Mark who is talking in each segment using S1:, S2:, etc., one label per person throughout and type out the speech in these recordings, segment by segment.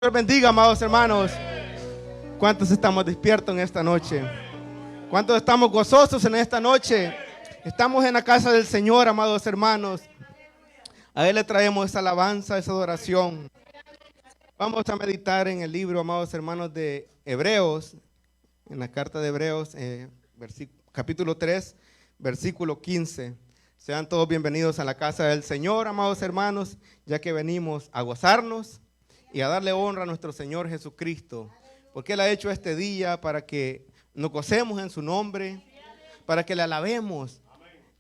S1: Dios bendiga, amados hermanos. ¿Cuántos estamos despiertos en esta noche? ¿Cuántos estamos gozosos en esta noche? Estamos en la casa del Señor, amados hermanos. A Él le traemos esa alabanza, esa adoración. Vamos a meditar en el libro, amados hermanos, de Hebreos, en la carta de Hebreos, capítulo 3, versículo 15. Sean todos bienvenidos a la casa del Señor, amados hermanos, ya que venimos a gozarnos y a darle honra a nuestro Señor Jesucristo, porque Él ha hecho este día para que nos gocemos en su nombre, para que le alabemos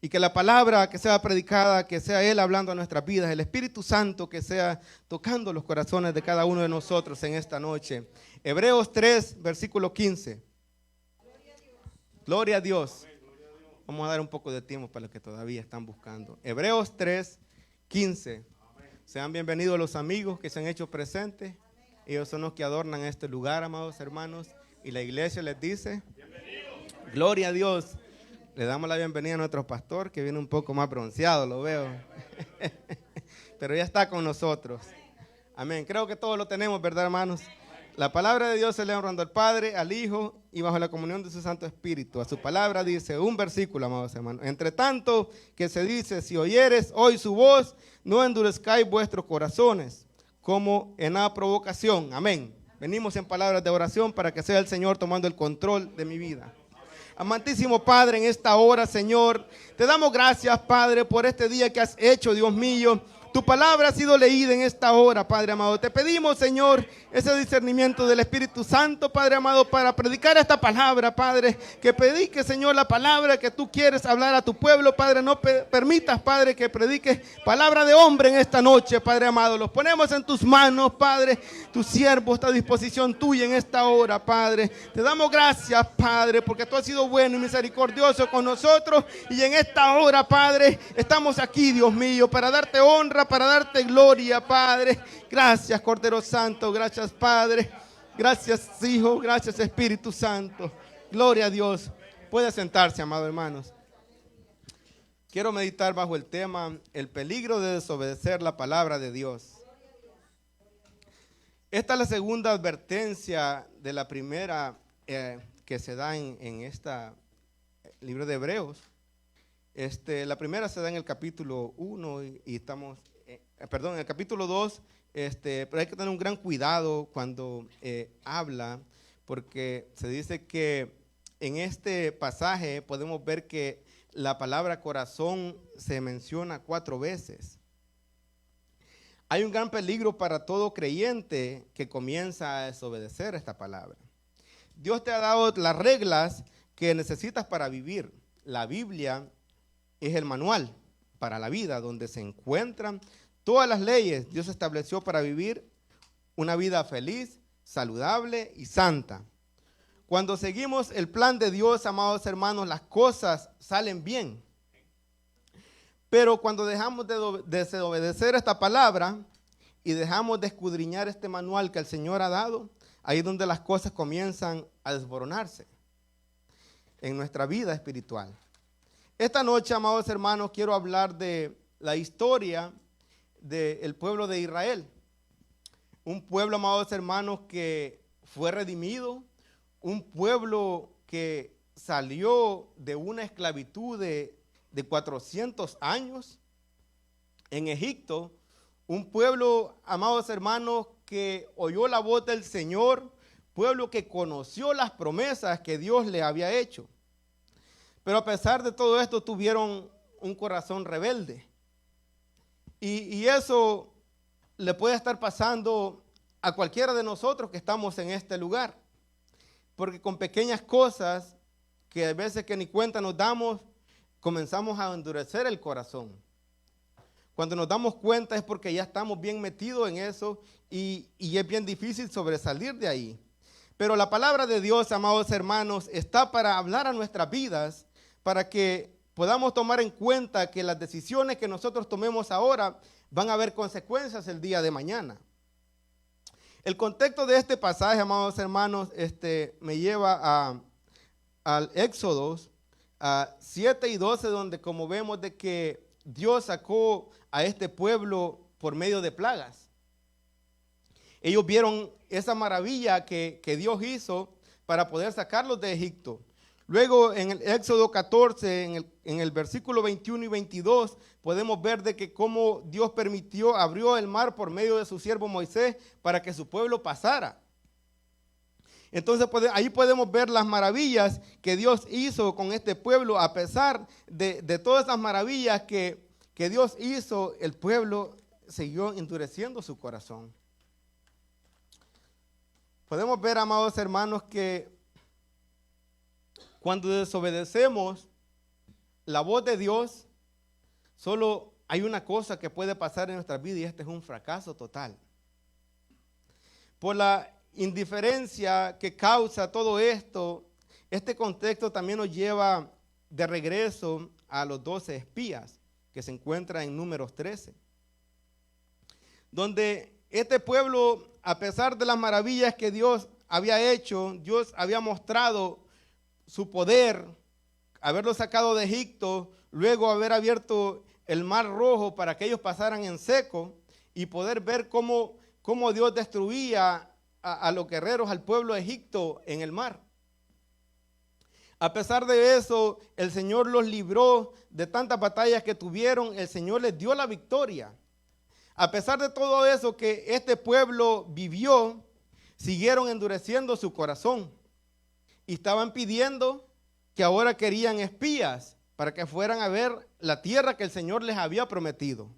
S1: y que la palabra que sea predicada, que sea Él hablando a nuestras vidas, el Espíritu Santo que sea tocando los corazones de cada uno de nosotros en esta noche. Hebreos 3, versículo 15. Gloria a Dios. Vamos a dar un poco de tiempo para los que todavía están buscando. Hebreos 3, 15. Sean bienvenidos los amigos que se han hecho presentes. Ellos son los que adornan este lugar, amados hermanos. Y la iglesia les dice, gloria a Dios. Le damos la bienvenida a nuestro pastor, que viene un poco más bronceado, lo veo. Pero ya está con nosotros. Amén. Creo que todos lo tenemos, ¿verdad, hermanos? La palabra de Dios se lee honrando al Padre, al Hijo y bajo la comunión de su Santo Espíritu. A su palabra dice un versículo, amados hermanos. Entre tanto que se dice, si oyeres hoy su voz, no endurezcáis vuestros corazones, como en la provocación. Amén. Venimos en palabras de oración para que sea el Señor tomando el control de mi vida. Amantísimo Padre, en esta hora, Señor, te damos gracias, Padre, por este día que has hecho, Dios mío. Tu palabra ha sido leída en esta hora, Padre amado. Te pedimos, Señor, ese discernimiento del Espíritu Santo, Padre amado, para predicar esta palabra, Padre. Que predique, Señor, la palabra que tú quieres hablar a tu pueblo, Padre. No permitas, Padre, que prediques palabra de hombre en esta noche, Padre amado. Los ponemos en tus manos, Padre. Tu siervo está a disposición tuya en esta hora, Padre. Te damos gracias, Padre, porque tú has sido bueno y misericordioso con nosotros. Y en esta hora, Padre, estamos aquí, Dios mío, para darte honra, para darte gloria, Padre. Gracias, Cordero Santo. Gracias, Padre. Gracias, Hijo. Gracias, Espíritu Santo. Gloria a Dios. Puede sentarse, amados hermanos. Quiero meditar bajo el tema el peligro de desobedecer la palabra de Dios. Esta es la segunda advertencia de la primera que se da en este libro de Hebreos. La primera se da en el capítulo 1 y estamos, en el capítulo 2, pero hay que tener un gran cuidado cuando habla, porque se dice que en este pasaje podemos ver que la palabra corazón se menciona 4 veces. Hay un gran peligro para todo creyente que comienza a desobedecer esta palabra. Dios te ha dado las reglas que necesitas para vivir. La Biblia es el manual para la vida, donde se encuentran todas las leyes Dios estableció para vivir una vida feliz, saludable y santa. Cuando seguimos el plan de Dios, amados hermanos, las cosas salen bien. Pero cuando dejamos de desobedecer esta palabra y dejamos de escudriñar este manual que el Señor ha dado, ahí es donde las cosas comienzan a desboronarse en nuestra vida espiritual. Esta noche, amados hermanos, quiero hablar de la historia del pueblo de Israel. Un pueblo, amados hermanos, que fue redimido, un pueblo que salió de una esclavitud de 400 años en Egipto, un pueblo, amados hermanos, que oyó la voz del Señor, pueblo que conoció las promesas que Dios le había hecho. Pero a pesar de todo esto tuvieron un corazón rebelde. Y eso le puede estar pasando a cualquiera de nosotros que estamos en este lugar. Porque con pequeñas cosas que a veces que ni cuenta nos damos, comenzamos a endurecer el corazón. Cuando nos damos cuenta es porque ya estamos bien metidos en eso y es bien difícil sobresalir de ahí. Pero la palabra de Dios, amados hermanos, está para hablar a nuestras vidas, para que podamos tomar en cuenta que las decisiones que nosotros tomemos ahora van a haber consecuencias el día de mañana. El contexto de este pasaje, amados hermanos, me lleva al Éxodo 7 y 12, donde como vemos de que Dios sacó a este pueblo por medio de plagas. Ellos vieron esa maravilla que Dios hizo para poder sacarlos de Egipto. Luego en el Éxodo 14, en el versículo 21 y 22, podemos ver de que cómo Dios abrió el mar por medio de su siervo Moisés para que su pueblo pasara. Entonces ahí podemos ver las maravillas que Dios hizo con este pueblo. A pesar de todas esas maravillas que Dios hizo, el pueblo siguió endureciendo su corazón. Podemos ver, amados hermanos, que cuando desobedecemos la voz de Dios, solo hay una cosa que puede pasar en nuestra vida y este es un fracaso total. Por la indiferencia que causa todo esto, este contexto también nos lleva de regreso a los 12 espías que se encuentran en Números 13, donde este pueblo, a pesar de las maravillas que Dios había hecho, Dios había mostrado su poder, haberlo sacado de Egipto, luego haber abierto el mar rojo para que ellos pasaran en seco y poder ver cómo Dios destruía a los guerreros, al pueblo de Egipto en el mar. A pesar de eso, el Señor los libró de tantas batallas que tuvieron, el Señor les dio la victoria. A pesar de todo eso que este pueblo vivió, siguieron endureciendo su corazón y estaban pidiendo que ahora querían espías para que fueran a ver la tierra que el Señor les había prometido.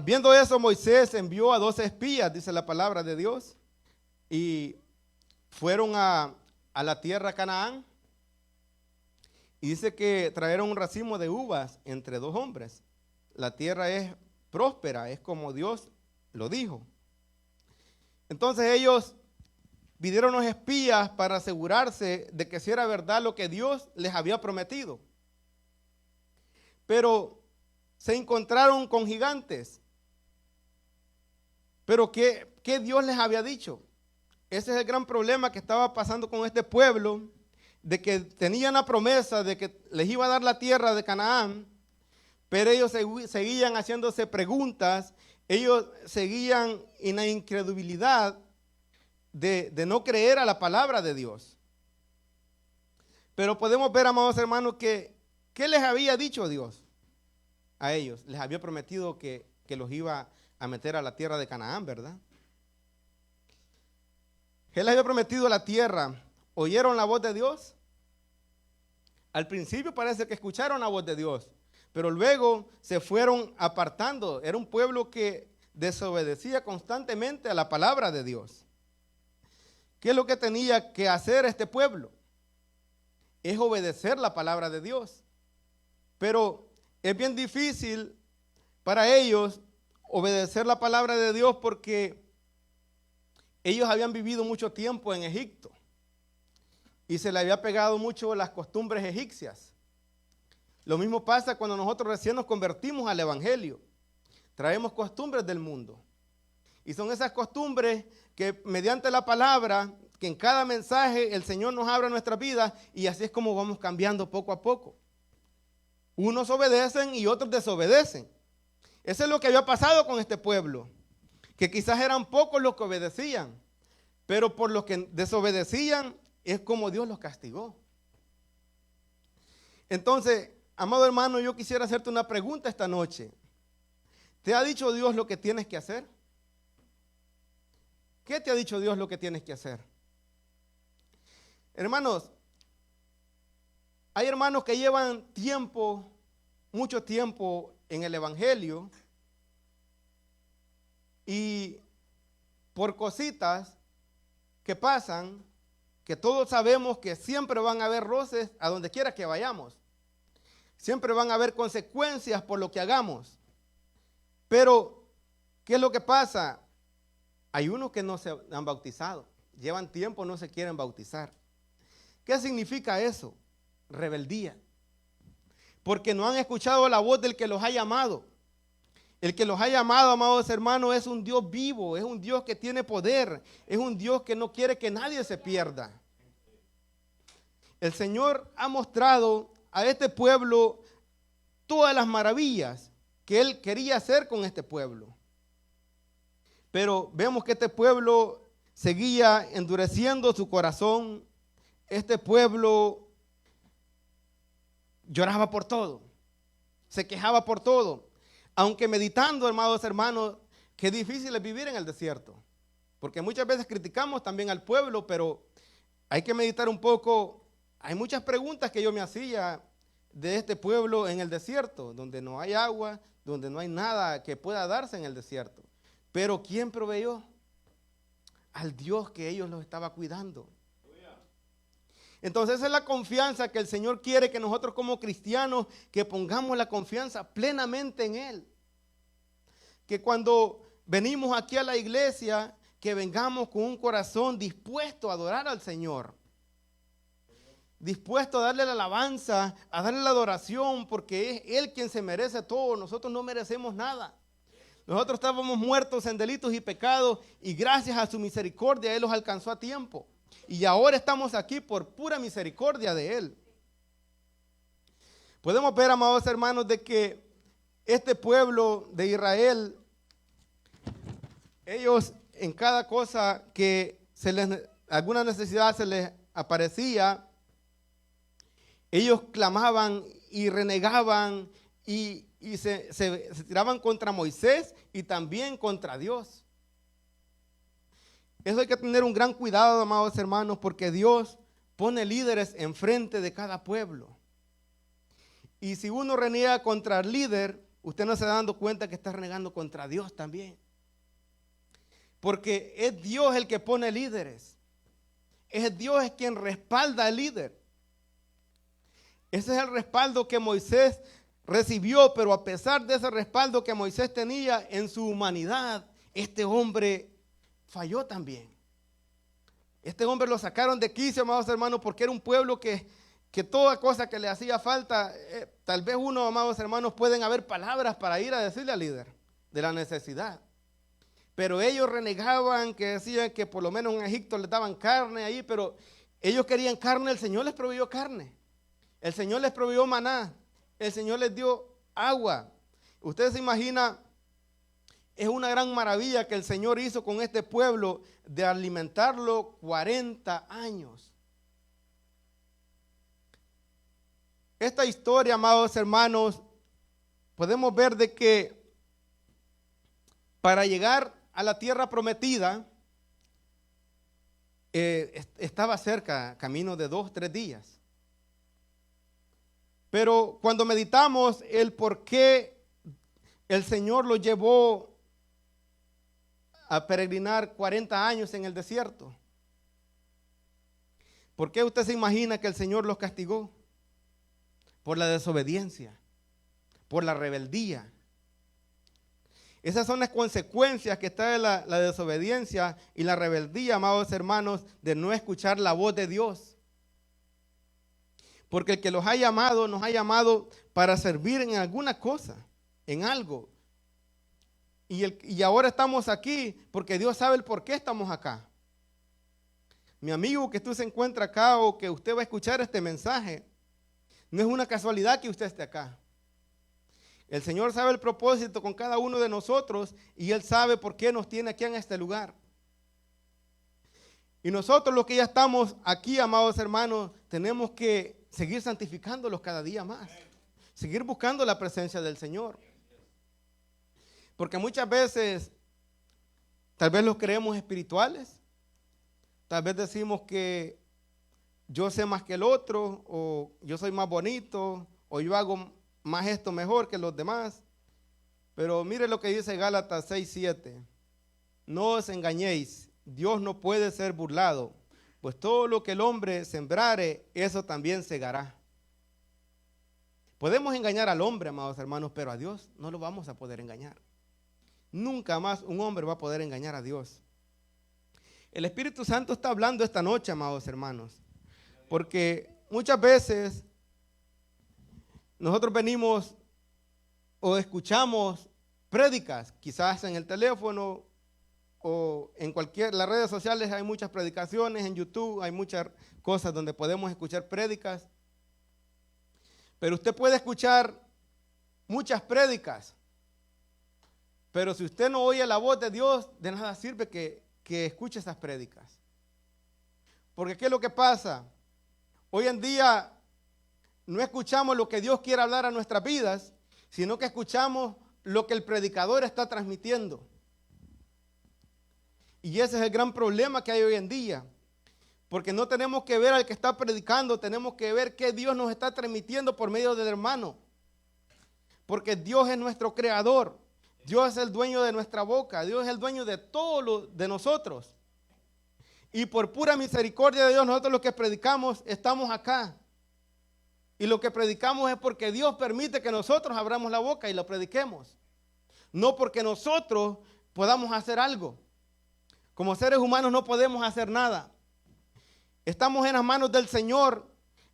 S1: Viendo eso, Moisés envió a 12 espías, dice la palabra de Dios, y fueron a la tierra Canaán, y dice que trajeron un racimo de uvas entre 2 hombres. La tierra es próspera, es como Dios lo dijo. Entonces ellos pidieron los espías para asegurarse de que si era verdad lo que Dios les había prometido. Pero se encontraron con gigantes. Pero ¿qué Dios les había dicho? Ese es el gran problema que estaba pasando con este pueblo, de que tenían la promesa de que les iba a dar la tierra de Canaán, pero ellos seguían haciéndose preguntas, ellos seguían en la incredulidad de no creer a la palabra de Dios. Pero podemos ver, amados hermanos, que ¿qué les había dicho Dios a ellos? Les había prometido que los iba a meter a la tierra de Canaán, ¿verdad? Él les había prometido la tierra. ¿Oyeron la voz de Dios? Al principio parece que escucharon la voz de Dios, pero luego se fueron apartando. Era un pueblo que desobedecía constantemente a la palabra de Dios. ¿Qué es lo que tenía que hacer este pueblo? Es obedecer la palabra de Dios. Pero es bien difícil para ellos obedecer la palabra de Dios porque ellos habían vivido mucho tiempo en Egipto y se le había pegado mucho las costumbres egipcias. Lo mismo pasa cuando nosotros recién nos convertimos al evangelio. Traemos costumbres del mundo. Y son esas costumbres que mediante la palabra, que en cada mensaje el Señor nos abra nuestra vida y así es como vamos cambiando poco a poco. Unos obedecen y otros desobedecen. Eso es lo que había pasado con este pueblo, que quizás eran pocos los que obedecían, pero por los que desobedecían es como Dios los castigó. Entonces, amado hermano, yo quisiera hacerte una pregunta esta noche. ¿Te ha dicho Dios lo que tienes que hacer? ¿Qué te ha dicho Dios lo que tienes que hacer? Hermanos, hay hermanos que llevan tiempo, mucho tiempo en el evangelio y por cositas que pasan, que todos sabemos que siempre van a haber roces a donde quiera que vayamos. Siempre van a haber consecuencias por lo que hagamos. Pero, ¿qué es lo que pasa? Hay unos que no se han bautizado, llevan tiempo, no se quieren bautizar. ¿Qué significa eso? Rebeldía. Porque no han escuchado la voz del que los ha llamado. El que los ha llamado, amados hermanos, es un Dios vivo, es un Dios que tiene poder, es un Dios que no quiere que nadie se pierda. El Señor ha mostrado a este pueblo todas las maravillas que Él quería hacer con este pueblo. Pero vemos que este pueblo seguía endureciendo su corazón. Este pueblo lloraba por todo, se quejaba por todo. Aunque meditando, amados hermanos, qué difícil es vivir en el desierto. Porque muchas veces criticamos también al pueblo, pero hay que meditar un poco. Hay muchas preguntas que yo me hacía de este pueblo en el desierto, donde no hay agua, donde no hay nada que pueda darse en el desierto. Pero ¿quién proveyó? Al Dios que ellos los estaba cuidando. Entonces esa es la confianza que el Señor quiere que nosotros como cristianos, que pongamos la confianza plenamente en Él. Que cuando venimos aquí a la iglesia, que vengamos con un corazón dispuesto a adorar al Señor. Dispuesto a darle la alabanza, a darle la adoración, porque es Él quien se merece todo. Nosotros no merecemos nada. Nosotros estábamos muertos en delitos y pecados y gracias a su misericordia Él los alcanzó a tiempo. Y ahora estamos aquí por pura misericordia de Él. Podemos ver, amados hermanos, de que este pueblo de Israel, ellos en cada cosa que alguna necesidad se les aparecía, ellos clamaban y renegaban y se tiraban contra Moisés y también contra Dios. Eso hay que tener un gran cuidado, amados hermanos, porque Dios pone líderes enfrente de cada pueblo. Y si uno reniega contra el líder, usted no se está dando cuenta que está renegando contra Dios también. Porque es Dios el que pone líderes. Es Dios quien respalda al líder. Ese es el respaldo que Moisés recibió, pero a pesar de ese respaldo que Moisés tenía en su humanidad, este hombre falló también. Este hombre lo sacaron de quicio, amados hermanos, porque era un pueblo que toda cosa que le hacía falta, tal vez uno, amados hermanos, pueden haber palabras para ir a decirle al líder de la necesidad. Pero ellos renegaban, que decían que por lo menos en Egipto les daban carne ahí, pero ellos querían carne, el Señor les proveyó carne. El Señor les proveyó maná, el Señor les dio agua. Ustedes se imaginan, es una gran maravilla que el Señor hizo con este pueblo de alimentarlo 40 años. Esta historia, amados hermanos, podemos ver de que para llegar a la tierra prometida, estaba cerca, camino de 2-3 días. Pero cuando meditamos el por qué el Señor lo llevó a peregrinar 40 años en el desierto, ¿por qué usted se imagina que el Señor los castigó? Por la desobediencia, por la rebeldía. Esas son las consecuencias que trae la desobediencia y la rebeldía, amados hermanos, de no escuchar la voz de Dios. Porque el que los ha llamado, nos ha llamado para servir en alguna cosa, en algo. Y ahora estamos aquí porque Dios sabe el por qué estamos acá. Mi amigo, que usted se encuentra acá o que usted va a escuchar este mensaje, no es una casualidad que usted esté acá. El Señor sabe el propósito con cada uno de nosotros y Él sabe por qué nos tiene aquí en este lugar. Y nosotros los que ya estamos aquí, amados hermanos, tenemos que seguir santificándolos cada día más. Seguir buscando la presencia del Señor. Porque muchas veces, tal vez los creemos espirituales. Tal vez decimos que yo sé más que el otro, o yo soy más bonito, o yo hago más esto mejor que los demás. Pero mire lo que dice Gálatas 6:7. No os engañéis, Dios no puede ser burlado, pues todo lo que el hombre sembrare, eso también segará. Podemos engañar al hombre, amados hermanos, pero a Dios no lo vamos a poder engañar. Nunca más un hombre va a poder engañar a Dios. El Espíritu Santo está hablando esta noche, amados hermanos, porque muchas veces nosotros venimos o escuchamos prédicas, quizás en el teléfono o en las redes sociales hay muchas predicaciones, en YouTube hay muchas cosas donde podemos escuchar prédicas. Pero usted puede escuchar muchas prédicas, Pero si usted no oye la voz de Dios, de nada sirve que escuche esas prédicas. Porque ¿qué es lo que pasa? Hoy en día no escuchamos lo que Dios quiere hablar a nuestras vidas, sino que escuchamos lo que el predicador está transmitiendo. Y ese es el gran problema que hay hoy en día. Porque no tenemos que ver al que está predicando, tenemos que ver qué Dios nos está transmitiendo por medio del hermano. Porque Dios es nuestro creador, Dios es el dueño de nuestra boca, Dios es el dueño de todo lo de nosotros. Y por pura misericordia de Dios, nosotros los que predicamos estamos acá. Y lo que predicamos es porque Dios permite que nosotros abramos la boca y lo prediquemos. No porque nosotros podamos hacer algo. Como seres humanos no podemos hacer nada. Estamos en las manos del Señor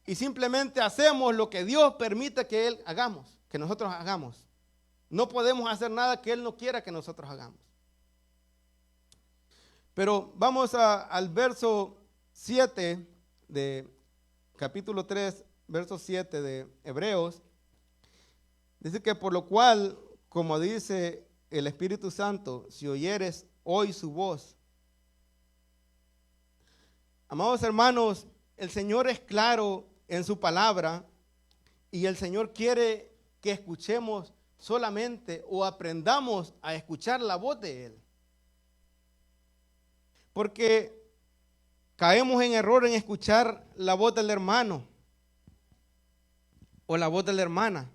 S1: y simplemente hacemos lo que Dios permite que Él hagamos, que nosotros hagamos. No podemos hacer nada que Él no quiera que nosotros hagamos. Pero vamos al verso 7 de capítulo 3, verso 7 de Hebreos. Dice que por lo cual, como dice el Espíritu Santo, si oyeres hoy su voz. Amados hermanos, el Señor es claro en su palabra y el Señor quiere que escuchemos solamente o aprendamos a escuchar la voz de Él. Porque caemos en error en escuchar la voz del hermano o la voz de la hermana.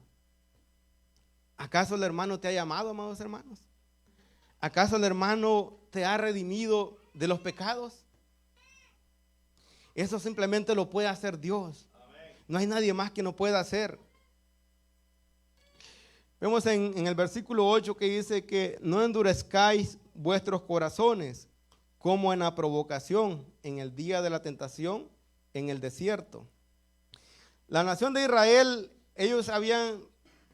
S1: ¿Acaso el hermano te ha llamado, amados hermanos? ¿Acaso el hermano te ha redimido de los pecados? Eso simplemente lo puede hacer Dios. No hay nadie más que lo pueda hacer. Vemos en el versículo 8 que dice que no endurezcáis vuestros corazones como en la provocación en el día de la tentación en el desierto. La nación de Israel, ellos habían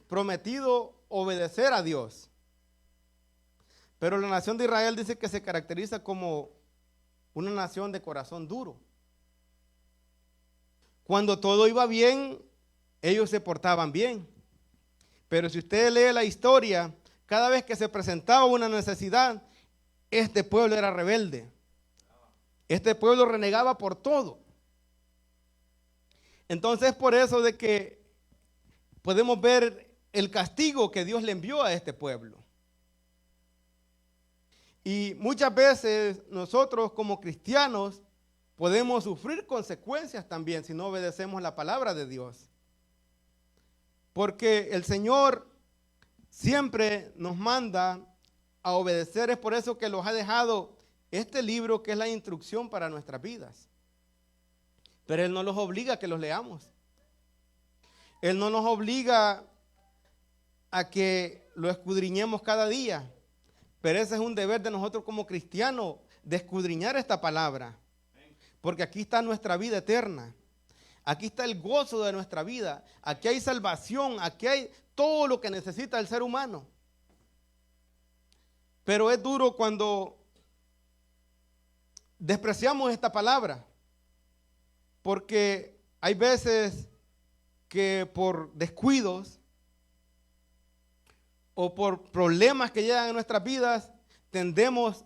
S1: prometido obedecer a Dios. Pero la nación de Israel dice que se caracteriza como una nación de corazón duro. Cuando todo iba bien, ellos se portaban bien. Pero si usted lee la historia, cada vez que se presentaba una necesidad, este pueblo era rebelde. Este pueblo renegaba por todo. Entonces, por eso de que podemos ver el castigo que Dios le envió a este pueblo. Y muchas veces nosotros como cristianos podemos sufrir consecuencias también si no obedecemos la palabra de Dios. Porque el Señor siempre nos manda a obedecer. Es por eso que nos ha dejado este libro que es la instrucción para nuestras vidas. Pero Él no nos obliga a que los leamos. Él no nos obliga a que lo escudriñemos cada día. Pero ese es un deber de nosotros como cristianos, de escudriñar esta palabra. Porque aquí está nuestra vida eterna. Aquí está el gozo de nuestra vida. Aquí hay salvación. Aquí hay todo lo que necesita el ser humano. Pero es duro cuando despreciamos esta palabra. Porque hay veces que por descuidos o por problemas que llegan a nuestras vidas, tendemos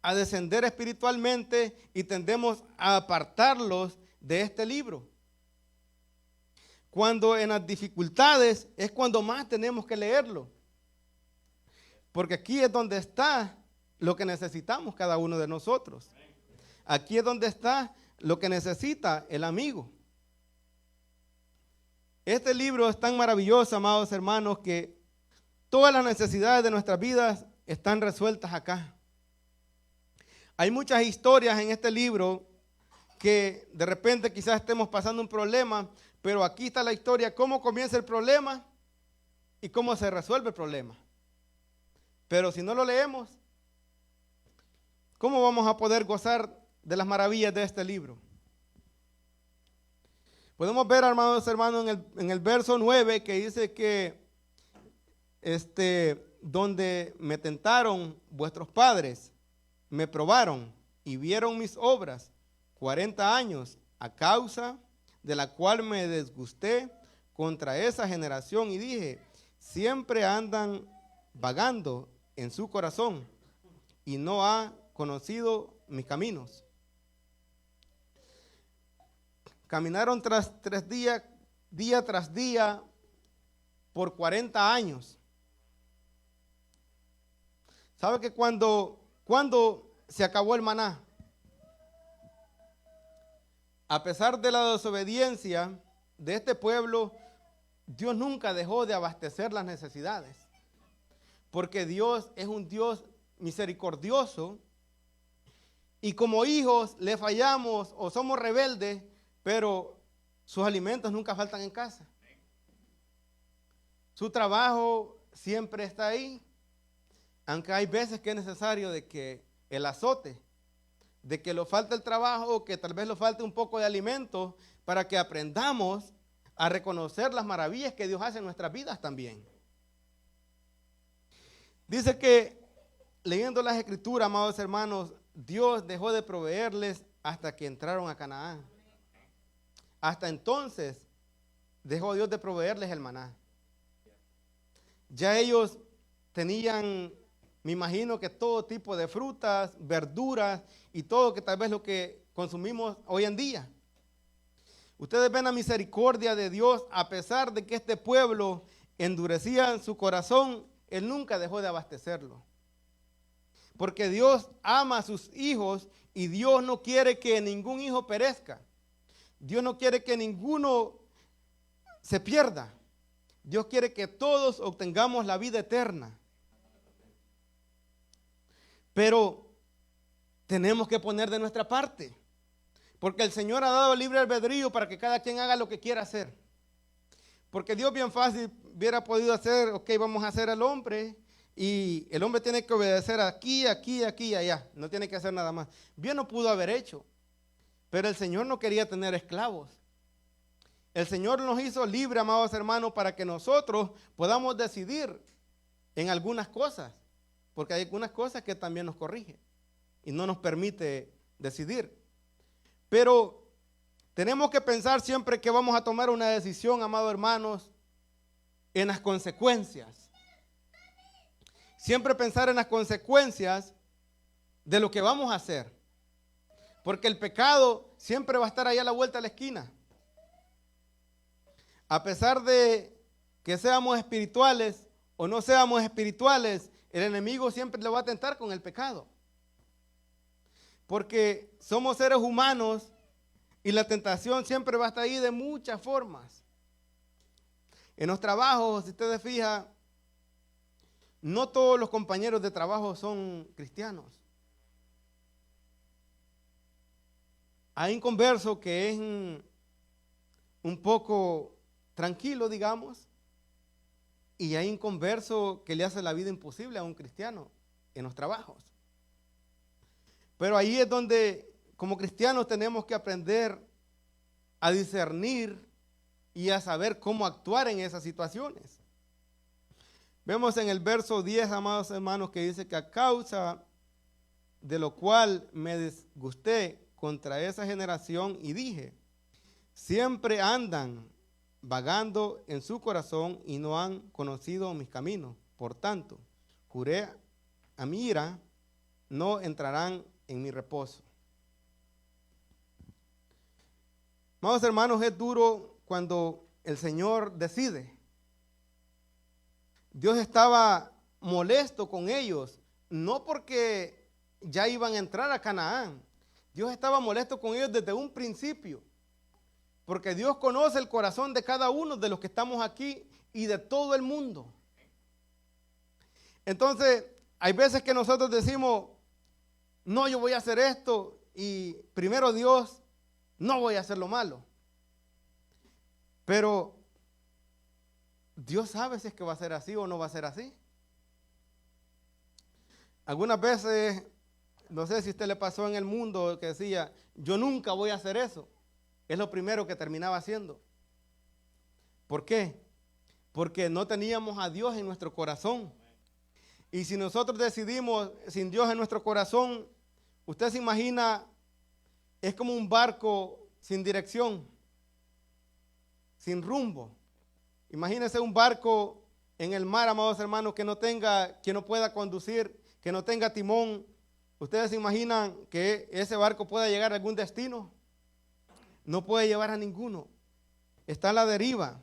S1: a descender espiritualmente y tendemos a apartarlos de este libro. Cuando en las dificultades es cuando más tenemos que leerlo. Porque aquí es donde está lo que necesitamos cada uno de nosotros. Aquí es donde está lo que necesita el amigo. Este libro es tan maravilloso, amados hermanos, que todas las necesidades de nuestras vidas están resueltas acá. Hay muchas historias en este libro que de repente quizás estemos pasando un problema, pero aquí está la historia, cómo comienza el problema y cómo se resuelve el problema. Pero si no lo leemos, ¿cómo vamos a poder gozar de las maravillas de este libro? Podemos ver, hermanos, en el verso 9 que dice que donde me tentaron vuestros padres, me probaron y vieron mis obras 40 años, a causa de la cual me disgusté contra esa generación y dije, siempre andan vagando en su corazón y no ha conocido mis caminos. Caminaron tras 3 días, día tras día, por 40 años. ¿Sabe que cuando se acabó el maná? A pesar de la desobediencia de este pueblo, Dios nunca dejó de abastecer las necesidades. Porque Dios es un Dios misericordioso y como hijos le fallamos o somos rebeldes, pero sus alimentos nunca faltan en casa. Su trabajo siempre está ahí, aunque hay veces que es necesario de que el azote, de que le falte el trabajo, que tal vez le falte un poco de alimento, para que aprendamos a reconocer las maravillas que Dios hace en nuestras vidas también. Dice que, leyendo las escrituras, amados hermanos, Dios dejó de proveerles hasta que entraron a Canaán. Hasta entonces dejó Dios de proveerles el maná. Ya ellos tenían, me imagino que todo tipo de frutas, verduras y todo que tal vez lo que consumimos hoy en día. Ustedes ven la misericordia de Dios, a pesar de que este pueblo endurecía su corazón, Él nunca dejó de abastecerlo. Porque Dios ama a sus hijos y Dios no quiere que ningún hijo perezca. Dios no quiere que ninguno se pierda. Dios quiere que todos obtengamos la vida eterna. Pero tenemos que poner de nuestra parte. Porque el Señor ha dado libre albedrío para que cada quien haga lo que quiera hacer. Porque Dios bien fácil hubiera podido hacer, ok, vamos a hacer al hombre y el hombre tiene que obedecer aquí, aquí, aquí y allá. No tiene que hacer nada más. Bien no pudo haber hecho. Pero el Señor no quería tener esclavos. El Señor nos hizo libres, amados hermanos, para que nosotros podamos decidir en algunas cosas. Porque hay algunas cosas que también nos corrige y no nos permite decidir. Pero tenemos que pensar siempre que vamos a tomar una decisión, amados hermanos, en las consecuencias. Siempre pensar en las consecuencias de lo que vamos a hacer. Porque el pecado siempre va a estar ahí a la vuelta de la esquina. A pesar de que seamos espirituales o no seamos espirituales, el enemigo siempre le va a tentar con el pecado. Porque somos seres humanos y la tentación siempre va a estar ahí de muchas formas. En los trabajos, si ustedes fijan, no todos los compañeros de trabajo son cristianos. Hay un converso que es un poco tranquilo, digamos, y hay un converso que le hace la vida imposible a un cristiano en los trabajos. Pero ahí es donde, como cristianos, tenemos que aprender a discernir y a saber cómo actuar en esas situaciones. Vemos en el verso 10, amados hermanos, que dice que a causa de lo cual me disgusté contra esa generación y dije, siempre andan vagando en su corazón y no han conocido mis caminos. Por tanto, juré a mi ira, no entrarán en mi reposo. Amados hermanos, es duro cuando el Señor decide. Dios estaba molesto con ellos, no porque ya iban a entrar a Canaán. Dios estaba molesto con ellos desde un principio, porque Dios conoce el corazón de cada uno de los que estamos aquí y de todo el mundo. Entonces, hay veces que nosotros decimos, no, yo voy a hacer esto y primero Dios, no voy a hacer lo malo. Pero Dios sabe si es que va a ser así o no va a ser así. Algunas veces, no sé si a usted le pasó en el mundo que decía, yo nunca voy a hacer eso. Es lo primero que terminaba haciendo. ¿Por qué? Porque no teníamos a Dios en nuestro corazón. Y si nosotros decidimos sin Dios en nuestro corazón, usted se imagina, es como un barco sin dirección, sin rumbo. Imagínese un barco en el mar, amados hermanos, que no pueda conducir, que no tenga timón, ¿ustedes se imaginan que ese barco pueda llegar a algún destino? No puede llevar a ninguno. Está a la deriva.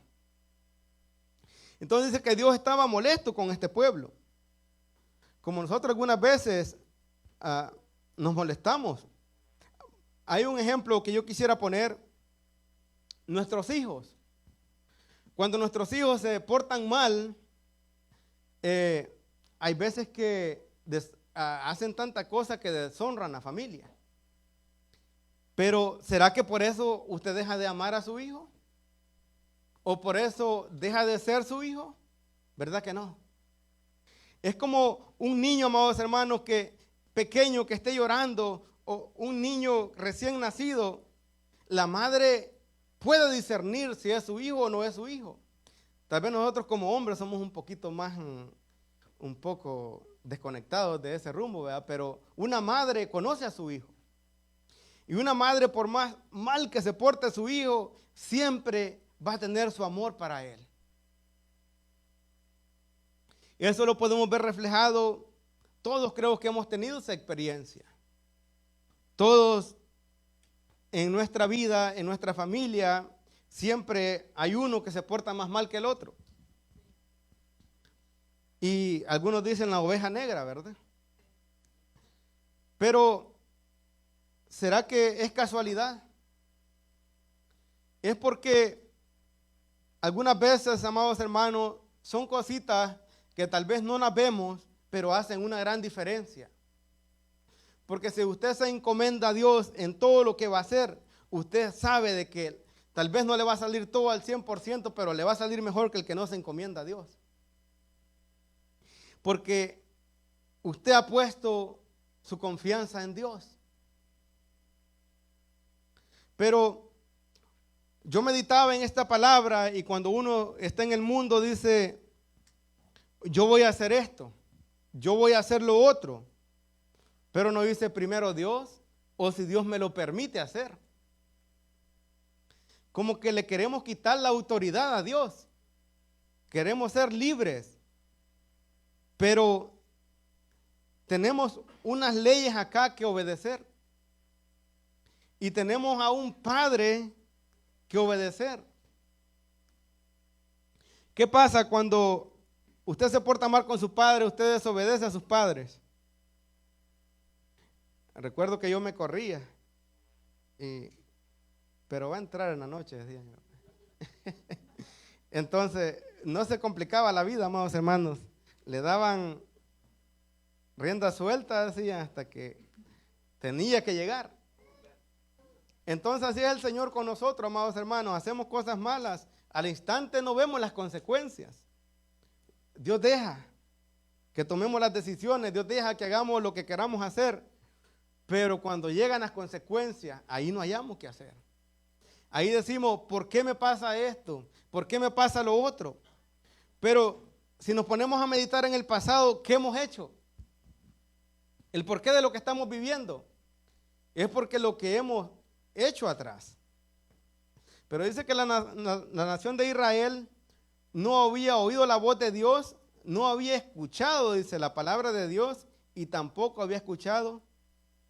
S1: Entonces dice que Dios estaba molesto con este pueblo. Como nosotros algunas veces nos molestamos. Hay un ejemplo que yo quisiera poner. Nuestros hijos. Cuando nuestros hijos se portan mal, hay veces que hacen tanta cosa que deshonran a la familia. Pero ¿será que por eso usted deja de amar a su hijo? ¿O por eso deja de ser su hijo? ¿Verdad que no? Es como un niño, amados hermanos, pequeño que esté llorando, o un niño recién nacido. La madre puede discernir si es su hijo o no es su hijo. Tal vez nosotros como hombres somos un poquito más, un poco desconectados de ese rumbo, ¿verdad? Pero una madre conoce a su hijo. Y una madre, por más mal que se porte su hijo, siempre va a tener su amor para él. Y eso lo podemos ver reflejado. Todos creo que hemos tenido esa experiencia. Todos en nuestra vida, en nuestra familia, siempre hay uno que se porta más mal que el otro. Y algunos dicen la oveja negra, ¿verdad? Pero ¿será que es casualidad? Es porque algunas veces, amados hermanos, son cositas que tal vez no las vemos, pero hacen una gran diferencia. Porque si usted se encomienda a Dios en todo lo que va a hacer, usted sabe de que tal vez no le va a salir todo al 100%, pero le va a salir mejor que el que no se encomienda a Dios. Porque usted ha puesto su confianza en Dios. Pero yo meditaba en esta palabra y cuando uno está en el mundo dice, yo voy a hacer esto, yo voy a hacer lo otro, pero no dice primero Dios o si Dios me lo permite hacer. Como que le queremos quitar la autoridad a Dios. Queremos ser libres, pero tenemos unas leyes acá que obedecer. Y tenemos a un padre que obedecer. ¿Qué pasa cuando usted se porta mal con su padre, usted desobedece a sus padres? Recuerdo que yo me corría, pero va a entrar en la noche, decía yo. Entonces, no se complicaba la vida, amados hermanos. Le daban rienda suelta, decía, hasta que tenía que llegar. Entonces así es el Señor con nosotros, amados hermanos. Hacemos cosas malas, al instante no vemos las consecuencias. Dios deja que tomemos las decisiones, Dios deja que hagamos lo que queramos hacer, pero cuando llegan las consecuencias, ahí no hayamos qué hacer. Ahí decimos, ¿por qué me pasa esto? ¿Por qué me pasa lo otro? Pero si nos ponemos a meditar en el pasado, ¿qué hemos hecho? El porqué de lo que estamos viviendo es porque lo que hemos hecho atrás. Pero dice que la nación de Israel no había oído la voz de Dios, no había escuchado, dice la palabra de Dios, y tampoco había escuchado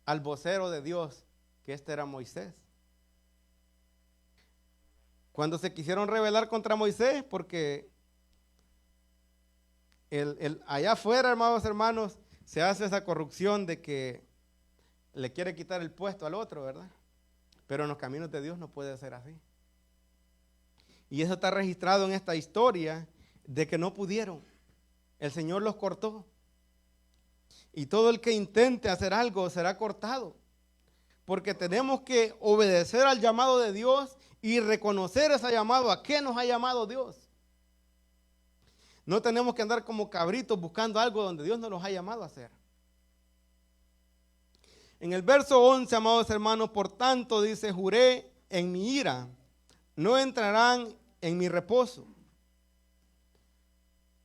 S1: al vocero de Dios, que este era Moisés. Cuando se quisieron rebelar contra Moisés, porque allá afuera, hermanos, se hace esa corrupción de que le quiere quitar el puesto al otro, ¿verdad? Pero en los caminos de Dios no puede ser así. Y eso está registrado en esta historia de que no pudieron. El Señor los cortó. Y todo el que intente hacer algo será cortado. Porque tenemos que obedecer al llamado de Dios y reconocer ese llamado. ¿A qué nos ha llamado Dios? No tenemos que andar como cabritos buscando algo donde Dios no nos ha llamado a hacer. En el verso 11, amados hermanos, por tanto dice, juré en mi ira, no entrarán en mi reposo.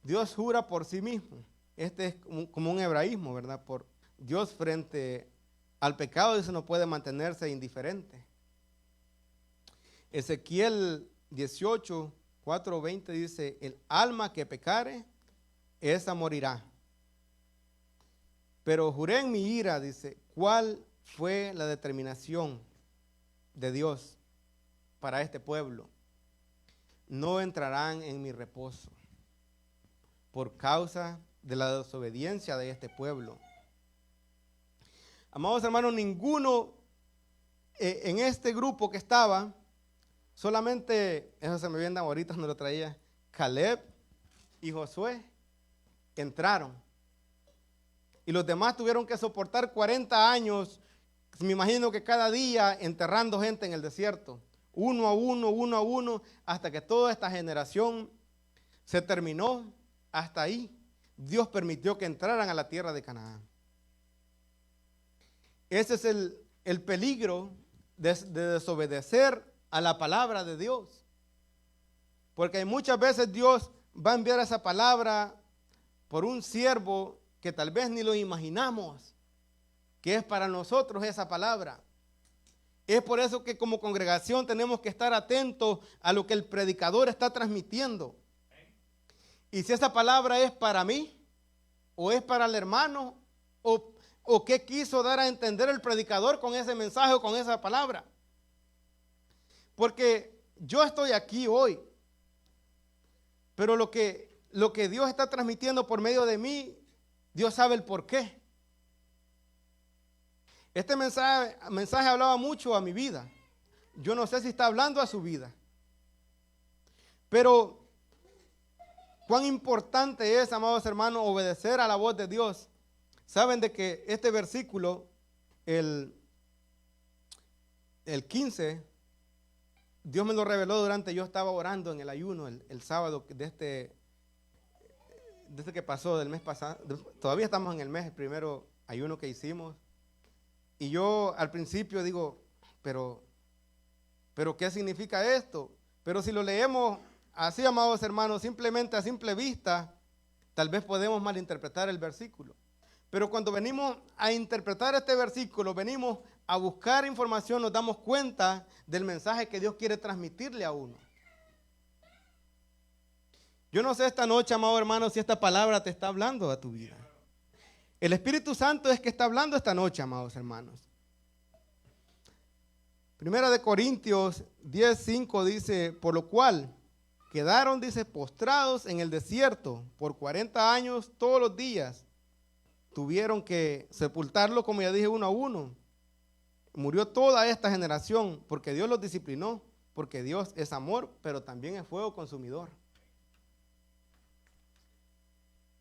S1: Dios jura por sí mismo. Este es como un hebraísmo, ¿verdad? Por Dios frente al pecado, eso no puede mantenerse indiferente. Ezequiel 18, 4, 20 dice, el alma que pecare, esa morirá. Pero juré en mi ira, dice, ¿cuál fue la determinación de Dios para este pueblo? No entrarán en mi reposo por causa de la desobediencia de este pueblo. Amados hermanos, ninguno en este grupo que estaba, solamente, eso se me viene ahorita donde lo traía, Caleb y Josué entraron. Y los demás tuvieron que soportar 40 años, me imagino que cada día enterrando gente en el desierto, uno a uno, hasta que toda esta generación se terminó. Hasta ahí Dios permitió que entraran a la tierra de Canaán. Ese es el peligro de desobedecer a la palabra de Dios. Porque muchas veces Dios va a enviar esa palabra por un siervo que tal vez ni lo imaginamos, que es para nosotros esa palabra. Es por eso que como congregación tenemos que estar atentos a lo que el predicador está transmitiendo. Y si esa palabra es para mí, o es para el hermano, o qué quiso dar a entender el predicador con ese mensaje o con esa palabra. Porque yo estoy aquí hoy, pero lo que Dios está transmitiendo por medio de mí, Dios sabe el por qué. Este mensaje hablaba mucho a mi vida. Yo no sé si está hablando a su vida. Pero cuán importante es, amados hermanos, obedecer a la voz de Dios. Saben de que este versículo, el 15, Dios me lo reveló yo estaba orando en el ayuno el sábado desde que pasó del mes pasado. Todavía estamos en el mes, el primero ayuno que hicimos. Y yo al principio digo, pero ¿qué significa esto? Pero si lo leemos así, amados hermanos, simplemente a simple vista, tal vez podemos malinterpretar el versículo. Pero cuando venimos a interpretar este versículo, venimos a buscar información, nos damos cuenta del mensaje que Dios quiere transmitirle a uno. Yo no sé esta noche, amado hermano, si esta palabra te está hablando a tu vida. El Espíritu Santo es que está hablando esta noche, amados hermanos. Primera de Corintios 10:5 dice, por lo cual quedaron, dice, postrados en el desierto por 40 años todos los días. Tuvieron que sepultarlo, como ya dije, uno a uno. Murió toda esta generación porque Dios los disciplinó, porque Dios es amor, pero también es fuego consumidor.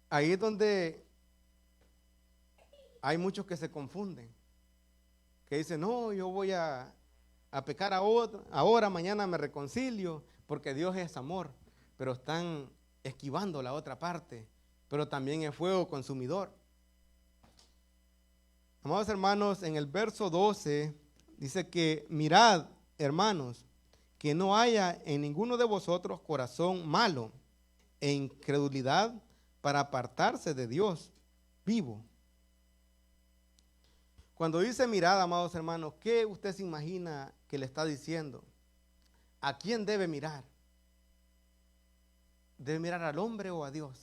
S1: Ahí es donde hay muchos que se confunden, que dicen, no, yo voy a pecar ahora, mañana me reconcilio, porque Dios es amor, pero están esquivando la otra parte, pero también es fuego consumidor. Amados hermanos, en el verso 12 dice que mirad, hermanos, que no haya en ninguno de vosotros corazón malo e incredulidad para apartarse de Dios vivo. Cuando dice mirad, amados hermanos, ¿qué usted se imagina que le está diciendo? ¿A quién debe mirar? ¿Debe mirar al hombre o a Dios?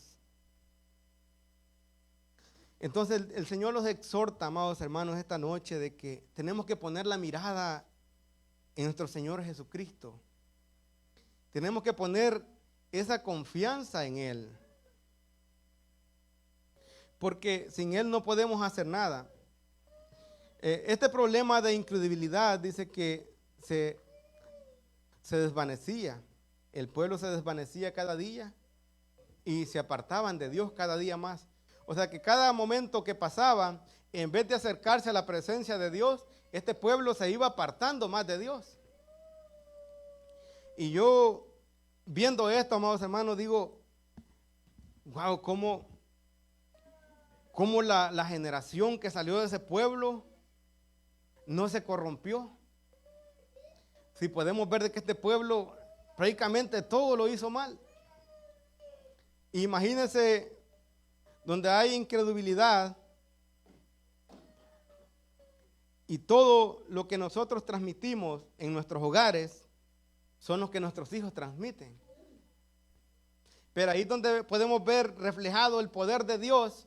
S1: Entonces el Señor los exhorta, amados hermanos, esta noche de que tenemos que poner la mirada en nuestro Señor Jesucristo. Tenemos que poner esa confianza en Él. Porque sin Él no podemos hacer nada. Este problema de incredibilidad dice que se desvanecía. El pueblo se desvanecía cada día y se apartaban de Dios cada día más. O sea que cada momento que pasaba, en vez de acercarse a la presencia de Dios, este pueblo se iba apartando más de Dios. Y yo, viendo esto, amados hermanos, digo, wow, cómo la generación que salió de ese pueblo no se corrompió. Si podemos ver de que este pueblo prácticamente todo lo hizo mal. Imagínense donde hay incredulidad y todo lo que nosotros transmitimos en nuestros hogares son los que nuestros hijos transmiten. Pero ahí es donde podemos ver reflejado el poder de Dios,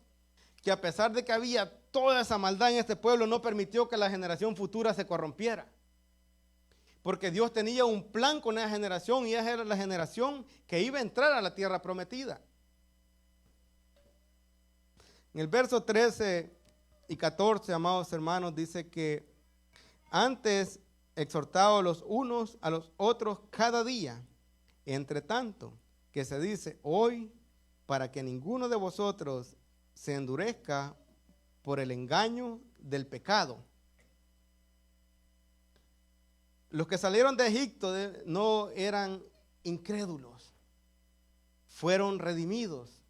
S1: que a pesar de que había toda esa maldad en este pueblo, no permitió que la generación futura se corrompiera. Porque Dios tenía un plan con esa generación y esa era la generación que iba a entrar a la tierra prometida. En el verso 13 y 14, amados hermanos, dice que antes exhortaos los unos a los otros cada día, entre tanto que se dice hoy, para que ninguno de vosotros se endurezca por el engaño del pecado. Los que salieron de Egipto no eran incrédulos, fueron redimidos.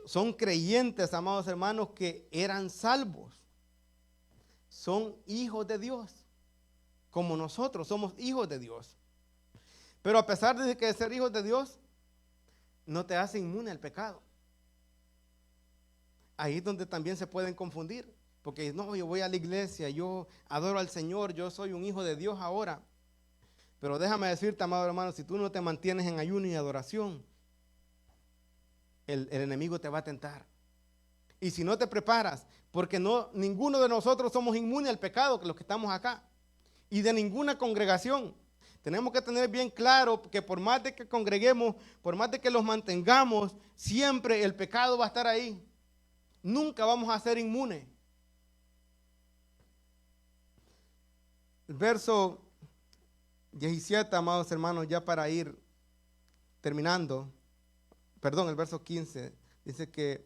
S1: Son creyentes, amados hermanos, que eran salvos. Son hijos de Dios, como nosotros somos hijos de Dios. Pero a pesar de que ser hijos de Dios, no te hace inmune al pecado. Ahí es donde también se pueden confundir. Porque no, yo voy a la iglesia, yo adoro al Señor, yo soy un hijo de Dios ahora. Pero déjame decirte, amado hermano, si tú no te mantienes en ayuno y adoración, el enemigo te va a tentar. Y si no te preparas, porque ninguno de nosotros somos inmunes al pecado, que los que estamos acá, y de ninguna congregación. Tenemos que tener bien claro que por más de que congreguemos, por más de que los mantengamos, siempre el pecado va a estar ahí. Nunca vamos a ser inmunes. El verso 17, amados hermanos, ya para ir terminando, el verso 15, dice que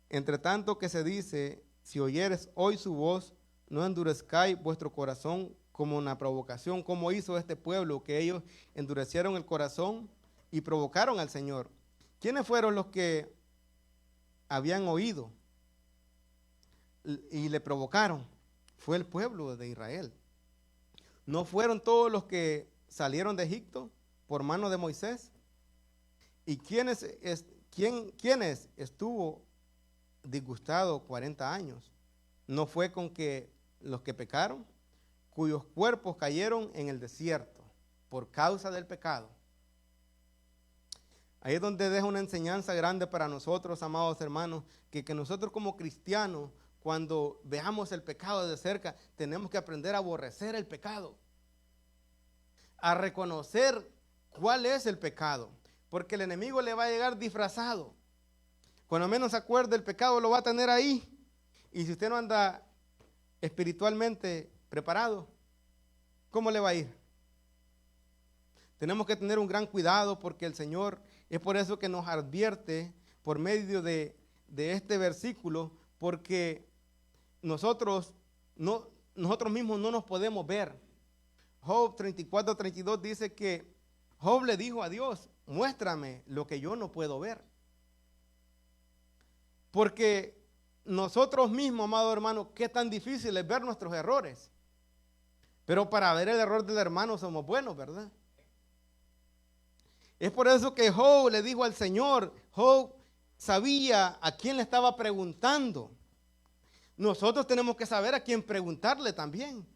S1: entre tanto que se dice, si oyeres hoy su voz, no endurezcáis vuestro corazón como una provocación, como hizo este pueblo, que ellos endurecieron el corazón y provocaron al Señor. ¿Quiénes fueron los que habían oído y le provocaron? Fue el pueblo de Israel. ¿No fueron todos los que salieron de Egipto por mano de Moisés? ¿Y quiénes estuvo disgustado 40 años? ¿No fue con que los que pecaron, cuyos cuerpos cayeron en el desierto por causa del pecado? Ahí es donde deja una enseñanza grande para nosotros, amados hermanos, que nosotros como cristianos, cuando veamos el pecado de cerca, tenemos que aprender a aborrecer el pecado, a reconocer cuál es el pecado, porque el enemigo le va a llegar disfrazado. Cuando menos se acuerde, el pecado lo va a tener ahí. Y si usted no anda espiritualmente preparado, ¿cómo le va a ir? Tenemos que tener un gran cuidado, porque el Señor, es por eso que nos advierte por medio de este versículo, porque nosotros mismos no nos podemos ver. Job 34:32 dice que Job le dijo a Dios, muéstrame lo que yo no puedo ver. Porque nosotros mismos, amado hermano, qué tan difícil es ver nuestros errores. Pero para ver el error del hermano somos buenos, ¿verdad? Es por eso que Job le dijo al Señor, Job sabía a quién le estaba preguntando. Nosotros tenemos que saber a quién preguntarle también.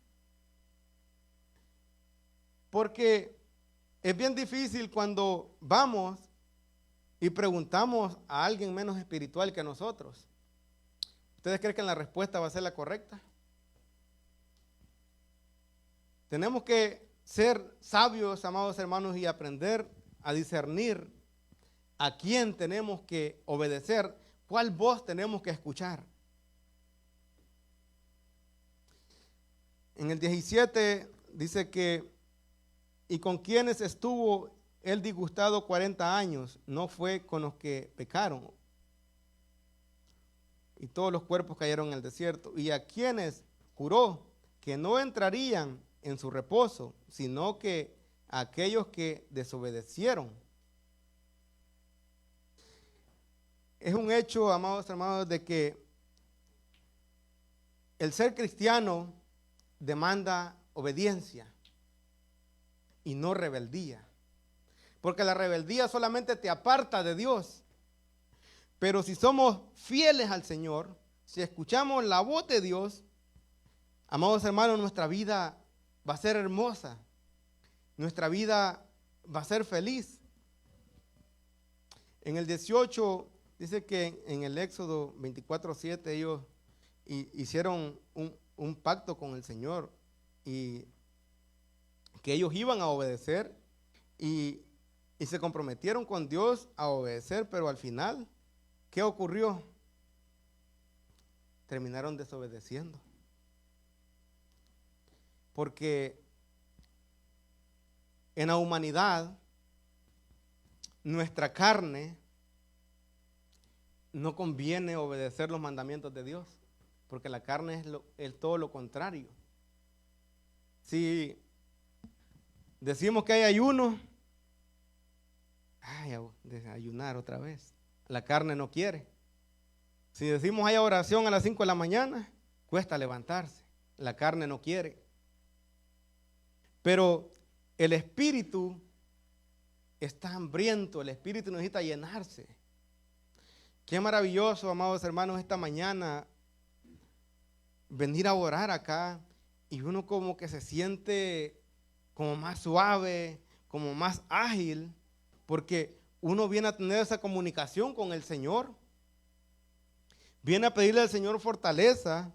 S1: Porque es bien difícil cuando vamos y preguntamos a alguien menos espiritual que nosotros. ¿Ustedes creen que la respuesta va a ser la correcta? Tenemos que ser sabios, amados hermanos, y aprender a discernir a quién tenemos que obedecer, cuál voz tenemos que escuchar. En el 17 dice que, y con quienes estuvo él disgustado 40 años, no fue con los que pecaron, y todos los cuerpos cayeron en el desierto, y a quienes juró que no entrarían en su reposo, sino que a aquellos que desobedecieron. Es un hecho, amados hermanos, de que el ser cristiano demanda obediencia y no rebeldía. Porque la rebeldía solamente te aparta de Dios. Pero si somos fieles al Señor, si escuchamos la voz de Dios, amados hermanos, nuestra vida va a ser hermosa. Nuestra vida va a ser feliz. En el 18 dice que en el Éxodo 24:7 ellos hicieron un pacto con el Señor y que ellos iban a obedecer y se comprometieron con Dios a obedecer, pero al final, ¿qué ocurrió? Terminaron desobedeciendo. Porque en la humanidad, nuestra carne no conviene obedecer los mandamientos de Dios, porque la carne es todo lo contrario. Si decimos que hay ayuno, ayunar otra vez, la carne no quiere. Si decimos hay oración a las 5 de la mañana, cuesta levantarse, la carne no quiere. Pero el espíritu está hambriento, el espíritu necesita llenarse. Qué maravilloso, amados hermanos, esta mañana venir a orar acá y uno como que se siente como más suave, como más ágil, porque uno viene a tener esa comunicación con el Señor. Viene a pedirle al Señor fortaleza,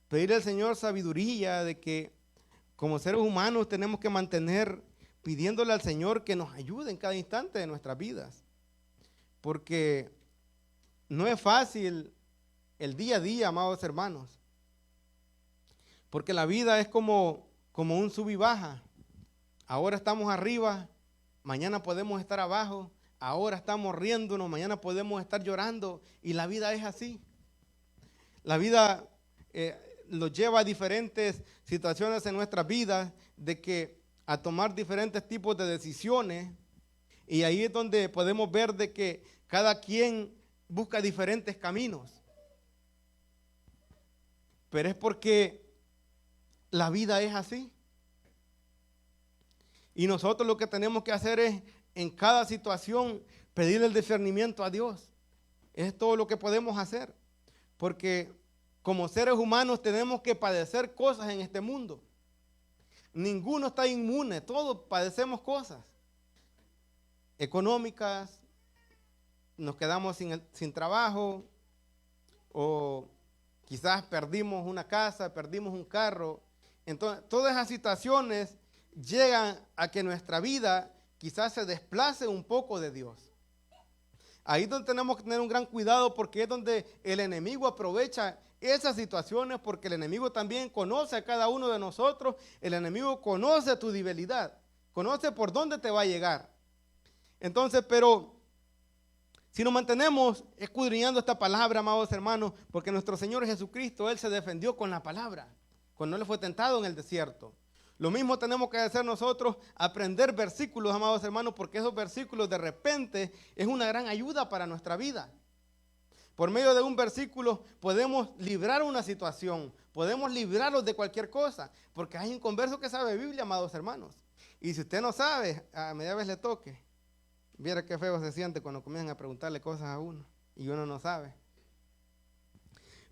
S1: pedirle al Señor sabiduría, de que como seres humanos tenemos que mantener pidiéndole al Señor que nos ayude en cada instante de nuestras vidas. Porque no es fácil el día a día, amados hermanos. Porque la vida es como un sub y baja. Ahora estamos arriba, mañana podemos estar abajo. Ahora estamos riéndonos, mañana podemos estar llorando. Y la vida es así. La vida nos lleva a diferentes situaciones en nuestras vidas, de que a tomar diferentes tipos de decisiones, y ahí es donde podemos ver de que cada quien busca diferentes caminos. Pero es porque la vida es así. Y nosotros lo que tenemos que hacer es, en cada situación, pedirle el discernimiento a Dios. Es todo lo que podemos hacer. Porque como seres humanos tenemos que padecer cosas en este mundo. Ninguno está inmune, todos padecemos cosas económicas, nos quedamos sin trabajo, o quizás perdimos una casa, perdimos un carro. Entonces, todas esas situaciones llegan a que nuestra vida quizás se desplace un poco de Dios. Ahí es donde tenemos que tener un gran cuidado, porque es donde el enemigo aprovecha esas situaciones, porque el enemigo también conoce a cada uno de nosotros. El enemigo conoce tu debilidad, conoce por dónde te va a llegar. Entonces, pero si nos mantenemos escudriñando esta palabra, amados hermanos, porque nuestro Señor Jesucristo, Él se defendió con la palabra, cuando Él fue tentado en el desierto. Lo mismo tenemos que hacer nosotros, aprender versículos, amados hermanos, porque esos versículos de repente es una gran ayuda para nuestra vida. Por medio de un versículo podemos librar una situación, podemos librarlos de cualquier cosa, porque hay un converso que sabe Biblia, amados hermanos. Y si usted no sabe, a media vez le toque. Viera qué feo se siente cuando comienzan a preguntarle cosas a uno y uno no sabe.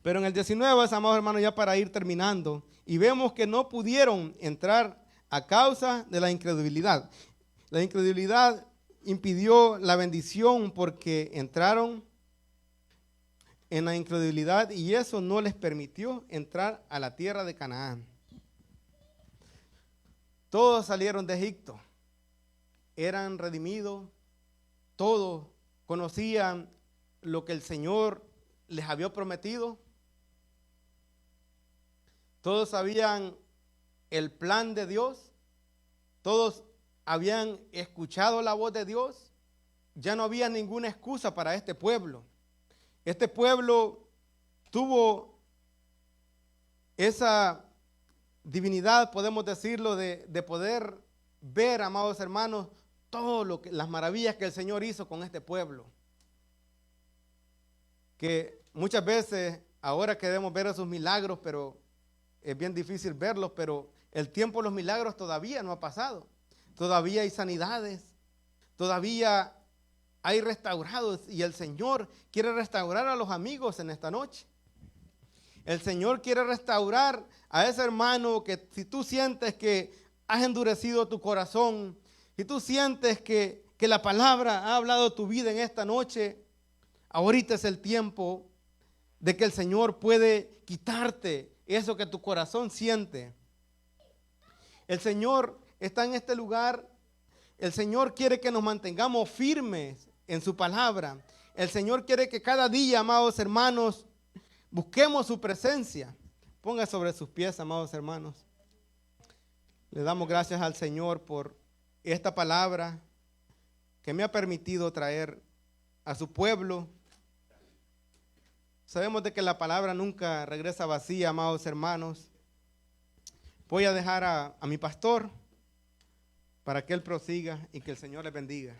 S1: Pero en el 19, amados hermanos, ya para ir terminando, y vemos que no pudieron entrar a causa de la incredulidad. La incredulidad impidió la bendición porque entraron en la incredulidad y eso no les permitió entrar a la tierra de Canaán. Todos salieron de Egipto, eran redimidos, todos conocían lo que el Señor les había prometido. Todos sabían el plan de Dios, todos habían escuchado la voz de Dios. Ya no había ninguna excusa para este pueblo. Este pueblo tuvo esa divinidad, podemos decirlo, de poder ver, amados hermanos, las maravillas que el Señor hizo con este pueblo. Que muchas veces ahora queremos ver esos milagros, pero es bien difícil verlos, pero el tiempo de los milagros todavía no ha pasado. Todavía hay sanidades, todavía hay restaurados, y el Señor quiere restaurar a los amigos en esta noche. El Señor quiere restaurar a ese hermano que si tú sientes que has endurecido tu corazón, si tú sientes que que la palabra ha hablado tu vida en esta noche, ahorita es el tiempo de que el Señor puede quitarte eso que tu corazón siente. El Señor está en este lugar. El Señor quiere que nos mantengamos firmes en su palabra. El Señor quiere que cada día, amados hermanos, busquemos su presencia. Ponga sobre sus pies, amados hermanos. Le damos gracias al Señor por esta palabra que me ha permitido traer a su pueblo. Sabemos de que la palabra nunca regresa vacía, amados hermanos. Voy a dejar a mi pastor para que él prosiga y que el Señor les bendiga.